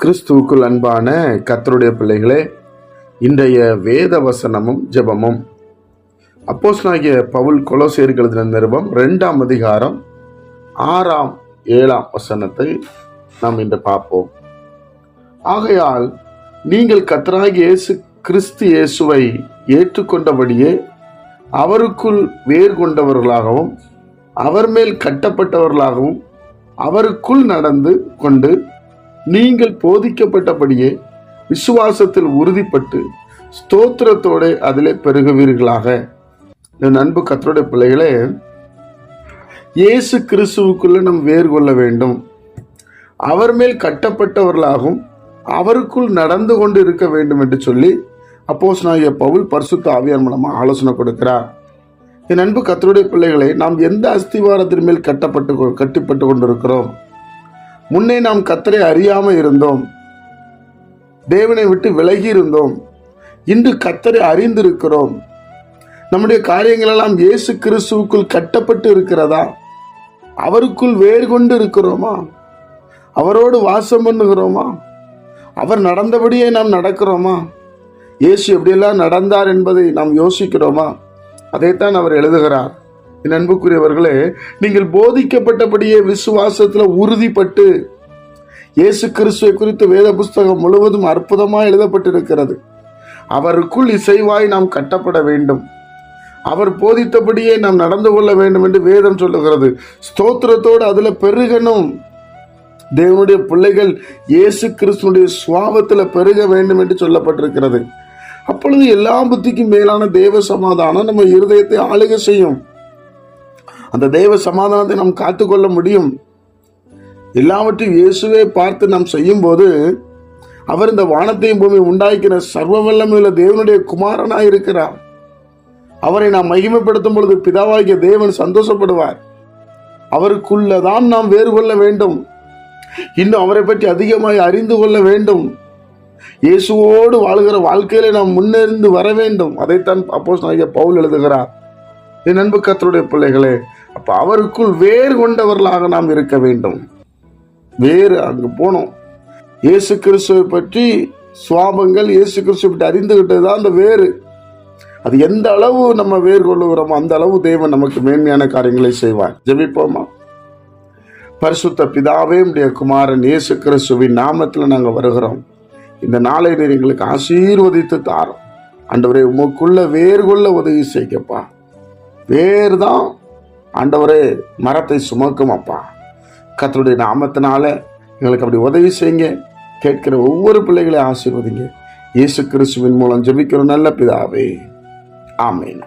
கிறிஸ்துவுக்குள் அன்பான கர்த்தருடைய பிள்ளைகளே, இன்றைய வேத வசனமும் ஜெபமும் அப்போஸ்தலனாகிய பவுல் கொலோசியருக்கு எழுதின நிருபம் 2ஆம் அதிகாரம் 6ஆம் 7ஆம் வசனத்தை நாம் இன்று பார்ப்போம். ஆகையால் நீங்கள் கர்த்தராகிய இயேசு கிறிஸ்து இயேசுவை ஏற்றுக்கொண்டபடியே அவருக்குள் வேர் கொண்டவர்களாகவும் அவர் மேல் கட்டப்பட்டவர்களாகவும் அவருக்குள் நடந்து கொண்டு நீங்கள் போதிக்கப்பட்டபடியே விசுவாசத்தில் உறுதிப்பட்டு ஸ்தோத்திரத்தோடு அதிலே பெருகுவீர்களாக. என் அன்பு கர்த்தருடைய பிள்ளைகளே, இயேசு கிறிஸ்துவுக்குள்ள நாம் வேர் கொள்ள வேண்டும். அவர் மேல் கட்டப்பட்டவர்களாகவும் அவருக்குள் நடந்து கொண்டு இருக்க வேண்டும் என்று சொல்லி அப்போஸ்தலனாகிய பவுல் பரிசுத்த ஆவியார் மூலமாக ஆலோசனை கொடுக்கிறார். என் அன்பு கர்த்தருடைய பிள்ளைகளை, நாம் எந்த அஸ்திவாரத்தின் மேல் கட்டிப்பட்டு கொண்டிருக்கிறோம்? முன்னே நாம் கர்த்தரை அறியாமல் இருந்தோம், தேவனை விட்டு விலகி இருந்தோம். இன்று கர்த்தரை அறிந்திருக்கிறோம். நம்முடைய காரியங்களெல்லாம் இயேசு கிறிஸ்துவுக்குள் கட்டப்பட்டு இருக்கிறதா? அவருக்குள் வேர் கொண்டு இருக்கிறோமா? அவரோடு வாசம் பண்ணுகிறோமா? அவர் நடந்தபடியே நாம் நடக்கிறோமா? இயேசு எப்படியெல்லாம் நடந்தார் என்பதை நாம் யோசிக்கிறோமா? அதைத்தான் அவர் எழுதுகிறார். என் அன்புக்குரியவர்களே, நீங்கள் போதிக்கப்பட்டபடியே விசுவாசத்தில் உறுதிப்பட்டு, இயேசு கிறிஸ்துவை குறித்து வேத புஸ்தகம் முழுவதும் அற்புதமாக எழுதப்பட்டிருக்கிறது. அவருக்குள் இசைவாய் நாம் கட்டப்பட வேண்டும். அவர் போதித்தபடியே நாம் நடந்து கொள்ள வேண்டும் என்று வேதம் சொல்லுகிறது. ஸ்தோத்திரத்தோடு அதில் பெருகணும். தேவனுடைய பிள்ளைகள் இயேசு கிறிஸ்துடைய சுவாபத்தில் பெருக வேண்டும் என்று சொல்லப்பட்டிருக்கிறது. அப்பொழுது எல்லா புத்திக்கும் மேலான தேவ சமாதானம் நம்ம இருதயத்தை ஆளுகை செய்யும். அந்த தேவ சமாதானத்தை நாம் காத்துக்கொள்ள முடியும். எல்லாவற்றையும் இயேசுவை பார்த்து நாம் செய்யும் போது அவர் இந்த வானத்தையும் பூமி உண்டாக்கிற சர்வ வல்லமையுள்ள தேவனுடைய குமாரனாய் இருக்கிறார். அவரை நாம் மகிமைப்படுத்தும் பொழுது பிதாவாகிய தேவன் சந்தோஷப்படுவார். அவருக்குள்ளதான் நாம் வேறு கொள்ள வேண்டும். இன்னும் அவரை பற்றி அதிகமாக அறிந்து கொள்ள வேண்டும். இயேசுவோடு வாழ்கிற வாழ்க்கையில நாம் முன்னேறி வர வேண்டும். அதைத்தான் அப்போஸ்தலனாகிய பவுல் எழுதுகிறார். என் அன்பு கர்த்தருடைய பிள்ளைகளே, அப்ப அவருக்குள் வேறு கொண்டவர்களாக நாம் இருக்க வேண்டும். வேறு அங்கு போனோம். இயேசு கிறிஸ்துவை பற்றி சுவாபங்கள், இயேசு கிறிஸ்துவை பற்றி அறிந்துகிட்டது தான் அந்த வேறு. அது எந்த அளவு நம்ம வேறு கொள்ளுகிறோமோ அந்த அளவு தேவன் நமக்கு மேன்மையான காரியங்களை செய்வார். ஜெபிப்போமா? பரிசுத்த பிதாவே, உம்முடைய குமாரன் இயேசு கிறிஸ்துவின் நாமத்தில் நாங்கள் வருகிறோம். இந்த நாளை நீர் எங்களுக்கு ஆசீர்வதித்து தாரோம். ஆண்டவரே, உமக்குள்ள வேறு கொள்ள உதவி செய்யப்பா. வேறு தான் ஆண்டவரே மரத்தை சுமக்கும் அப்பா. கர்த்தருடைய நாமத்தினால எங்களுக்கு அப்படி உதவி செய்யுங்க. கேட்கிற ஒவ்வொரு பிள்ளைகளையும் ஆசீர்வதிங்க. இயேசு கிறிஸ்துவின் மூலம் ஜெபிக்கிற நல்ல பிதாவே, ஆமென்.